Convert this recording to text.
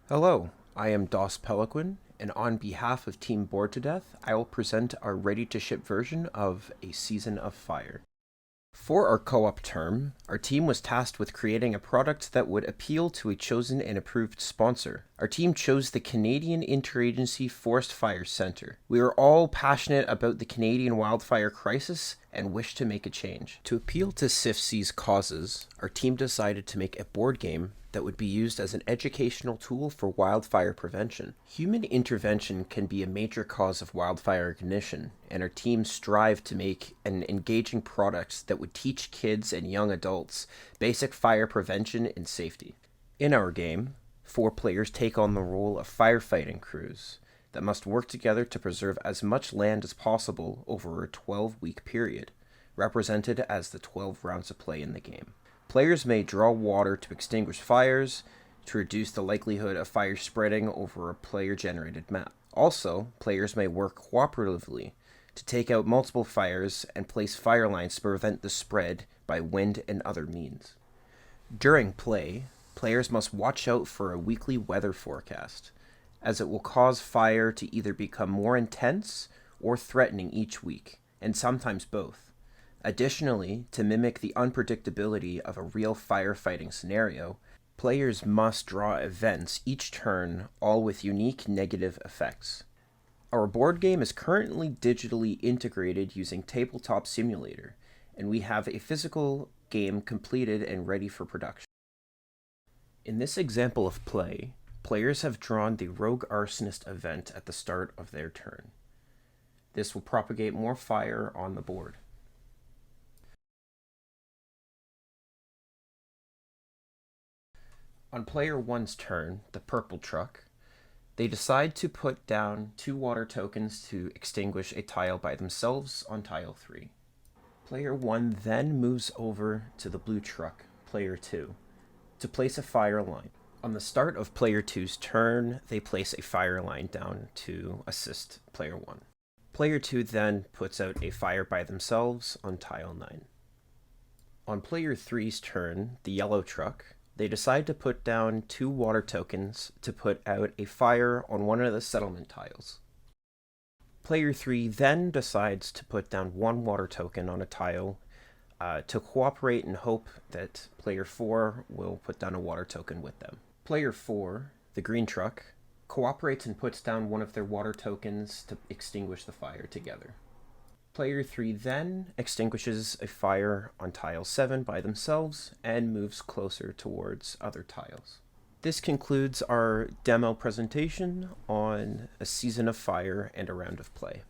Hello, I am Dos Peliquin, and on behalf of Team Bored to Death, I will present our ready-to-ship version of A Season of Fire. For our co-op term, our team was tasked with creating a product that would appeal to a chosen and approved sponsor. Our team chose the Canadian Interagency Forest Fire Centre. We are all passionate about the Canadian wildfire crisis and wish to make a change. To appeal to CIFC's causes, our team decided to make a board game that would be used as an educational tool for wildfire prevention. Human intervention can be a major cause of wildfire ignition, and our team strived to make an engaging product that would teach kids and young adults basic fire prevention and safety. In our game, 4 players take on the role of firefighting crews that must work together to preserve as much land as possible over a 12-week period, represented as the 12 rounds of play in the game. Players may draw water to extinguish fires, to reduce the likelihood of fire spreading over a player-generated map. Also, players may work cooperatively to take out multiple fires and place fire lines to prevent the spread by wind and other means. During play, players must watch out for a weekly weather forecast, as it will cause fire to either become more intense or threatening each week, and sometimes both. Additionally, to mimic the unpredictability of a real firefighting scenario, players must draw events each turn, all with unique negative effects. Our board game is currently digitally integrated using Tabletop Simulator, and we have a physical game completed and ready for production. In this example of play, players have drawn the Rogue Arsonist event at the start of their turn. This will propagate more fire on the board. On player 1's turn, the purple truck, they decide to put down 2 water tokens to extinguish a tile by themselves on tile 3. Player 1 then moves over to the blue truck, player 2, to place a fire line. On the start of player 2's turn, they place a fire line down to assist player 1. Player 2 then puts out a fire by themselves on tile 9. On player 3's turn, the yellow truck, they decide to put down 2 water tokens to put out a fire on one of the settlement tiles. Player 3 then decides to put down 1 water token on a tile to cooperate and hope that player 4 will put down a water token with them. Player 4, the green truck, cooperates and puts down one of their water tokens to extinguish the fire together. Player 3 then extinguishes a fire on tile 7 by themselves and moves closer towards other tiles. This concludes our demo presentation on A Season of Fire and a round of play.